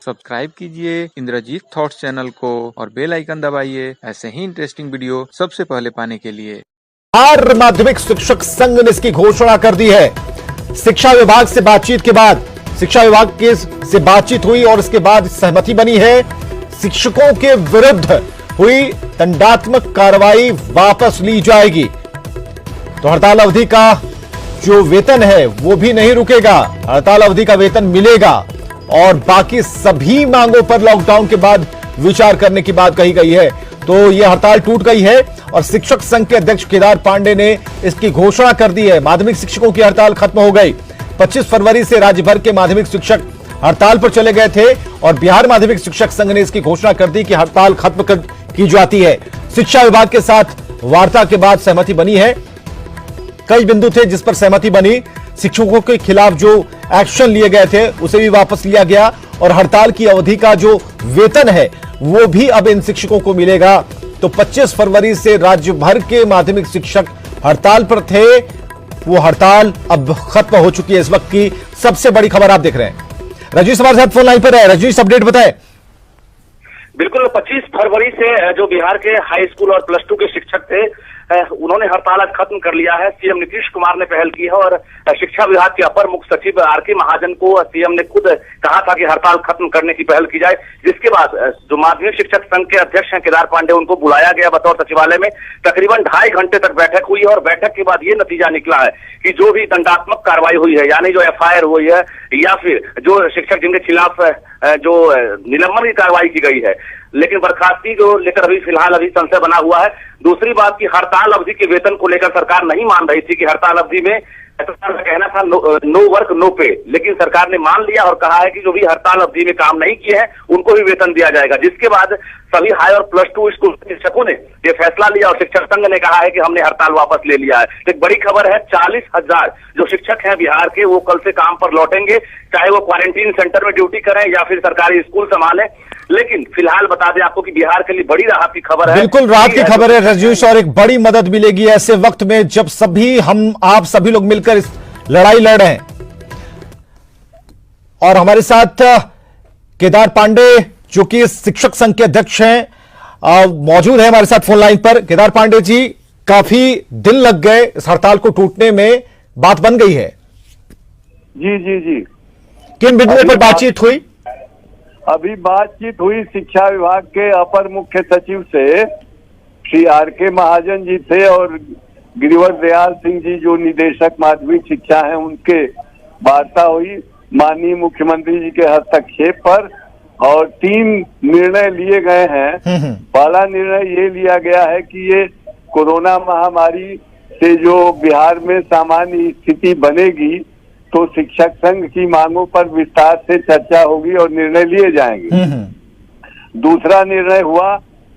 Subscribe कीजिए Indrajit thoughts channel को और बेल आइकन दबाइए ऐसे ही इंटरेस्टिंग वीडियो सबसे पहले पाने के लिए। बिहार माध्यमिक शिक्षक संघ ने इसकी घोषणा कर दी है। शिक्षा विभाग से बातचीत के बाद शिक्षा विभाग से बातचीत हुई और इसके बाद सहमति बनी है। शिक्षकों के विरुद्ध हुई दंडात्मक कार्रवाई वापस ली जाएगी। तो हड़ताल अवधि का जो वेतन है वो भी नहीं रुकेगा, हड़ताल अवधि का वेतन मिलेगा और बाकी सभी मांगों पर लॉकडाउन के बाद विचार करने की बात कही गई है। तो यह हड़ताल टूट गई है और शिक्षक संघ के अध्यक्ष केदार पांडे ने इसकी घोषणा कर दी है। माध्यमिक शिक्षकों की हड़ताल खत्म हो गई। 25 फरवरी से राज्य भर के माध्यमिक शिक्षक हड़ताल पर चले गए थे और बिहार माध्यमिक शिक्षक संघ ने इसकी घोषणा कर दी कि हड़ताल खत्म की जाती है। शिक्षा विभाग के साथ वार्ता के बाद सहमति बनी है। कई बिंदु थे जिस पर सहमति बनी। शिक्षकों के खिलाफ जो एक्शन लिए गए थे उसे भी वापस लिया गया और हड़ताल की अवधि का जो वेतन है वो भी अब इन शिक्षकों को मिलेगा। तो 25 फरवरी से राज्य भर के माध्यमिक शिक्षक हड़ताल पर थे, वो हड़ताल अब खत्म हो चुकी है। इस वक्त की सबसे बड़ी खबर आप देख रहे हैं। रजनीश हमारे साथ फोन लाइन पर है। रजनीश, अपडेट बताएं। बिल्कुल, 25 फरवरी से जो बिहार के हाई स्कूल और प्लस 2 के शिक्षक थे उन्होंने हड़ताल आज खत्म कर लिया है। सीएम नीतीश कुमार ने पहल की है और शिक्षा विभाग के अपर मुख्य सचिव आर.के. महाजन को सीएम ने खुद कहा था कि हड़ताल खत्म करने की पहल की जाए। जिसके बाद जो माध्यमिक शिक्षक संघ के अध्यक्ष हैं केदार पांडे, उनको बुलाया गया बतौर सचिवालय में। तकरीबन 2.5 घंटे तक बैठक हुई और बैठक के बाद ये नतीजा निकला है कि जो भी दंडात्मक कार्रवाई हुई है, यानी जो एफआईआर हुई है या फिर जो शिक्षक जिनके खिलाफ जो निलंबन की कार्रवाई की गई है, लेकिन बर्खास्तगी को लेकर अभी फिलहाल संशय बना हुआ है। दूसरी बात की हड़ताल अवधि के वेतन को लेकर सरकार नहीं मान रही थी कि हड़ताल अवधि में सरकार का कहना था नो वर्क नो पे, लेकिन सरकार ने मान लिया और कहा है कि जो भी हड़ताल अवधि में काम नहीं किए हैं उनको भी वेतन दिया जाएगा। जिसके बाद सभी हाई और प्लस 2 स्कूल शिक्षकों ने यह फैसला लिया और शिक्षक संघ ने कहा है कि हमने हड़ताल वापस ले लिया है। एक बड़ी खबर है, 40,000 जो शिक्षक हैं बिहार के वो कल से काम पर लौटेंगे, चाहे वो क्वारंटीन सेंटर में ड्यूटी करें या फिर सरकारी स्कूल संभालें। लेकिन फिलहाल बता दें आपको कि बिहार के लिए बड़ी राहत की खबर है। बिल्कुल राहत की खबर है रजनीश, और एक बड़ी मदद मिलेगी ऐसे वक्त में जब आप सभी लोग मिलकर इस लड़ाई लड़ रहे हैं। और हमारे साथ केदार पांडे जो कि शिक्षक संघ के अध्यक्ष हैं मौजूद है हमारे साथ फोन लाइन पर। केदार पांडे जी, काफी दिन लग गए इस हड़ताल को टूटने में, बात बन गई है? जी जी जी। किन बिंदुओं पर बातचीत हुई? अभी बातचीत हुई शिक्षा विभाग के अपर मुख्य सचिव से, श्री आर.के. महाजन जी थे, और गिरिवर दयाल सिंह जी जो निदेशक माध्यमिक शिक्षा हैं उनके वार्ता हुई माननीय मुख्यमंत्री जी के हस्तक्षेप पर। और 3 निर्णय लिए गए हैं। पहला निर्णय ये लिया गया है कि ये कोरोना महामारी से जो बिहार में सामान्य स्थिति बनेगी तो शिक्षक संघ की मांगों पर विस्तार से चर्चा होगी और निर्णय लिए जाएंगे। दूसरा निर्णय हुआ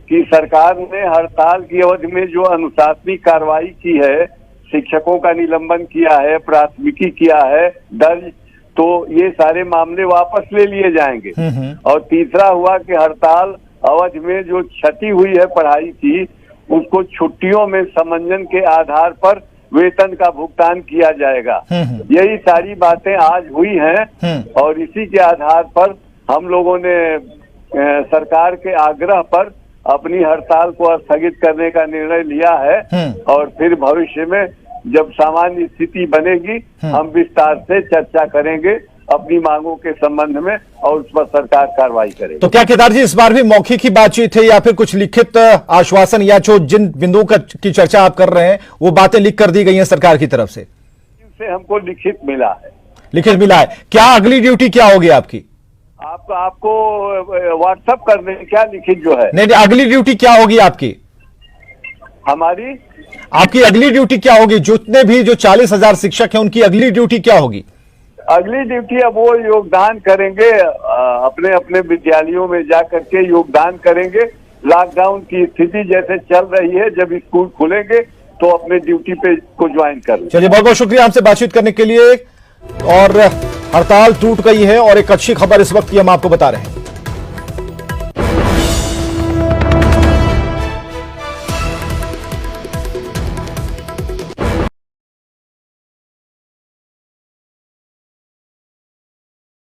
कि सरकार ने हड़ताल की अवधि में जो अनुशासनिक कार्रवाई की है, शिक्षकों का निलंबन किया है, प्राथमिकी किया है दर्ज, तो ये सारे मामले वापस ले लिए जाएंगे। और तीसरा हुआ कि हड़ताल अवधि में जो क्षति हुई है पढ़ाई की, उसको छुट्टियों में समंजन के आधार पर वेतन का भुगतान किया जाएगा। यही सारी बातें आज हुई हैं और इसी के आधार पर हम लोगों ने सरकार के आग्रह पर अपनी हड़ताल को स्थगित करने का निर्णय लिया है। और फिर भविष्य में जब सामान्य स्थिति बनेगी हम विस्तार से चर्चा करेंगे अपनी मांगों के संबंध में और उस पर सरकार कार्रवाई करेगी। तो क्या केदार जी, इस बार भी मौखिक ही बातचीत है या फिर कुछ लिखित आश्वासन, या जो जिन बिंदुओं की चर्चा आप कर रहे हैं वो बातें लिख कर दी गई हैं सरकार की तरफ से? हमको लिखित मिला है। लिखित मिला है। क्या अगली ड्यूटी क्या होगी आपकी? आपको व्हाट्सएप कर दें क्या लिखित जो है? नहीं, अगली ड्यूटी क्या होगी आपकी? हमारी आपकी अगली ड्यूटी क्या होगी? जितने भी जो 40,000 शिक्षक हैं उनकी अगली ड्यूटी क्या होगी? अगली ड्यूटी अब वो योगदान करेंगे, अपने अपने विद्यालयों में जा करके योगदान करेंगे। लॉकडाउन की स्थिति जैसे चल रही है, जब स्कूल खुलेंगे तो अपने ड्यूटी पे को ज्वाइन कर लें। चलिए, बहुत बहुत शुक्रिया हमसे बातचीत करने के लिए। और हड़ताल टूट गई है और एक अच्छी खबर इस वक्त की हम आपको बता रहे हैं।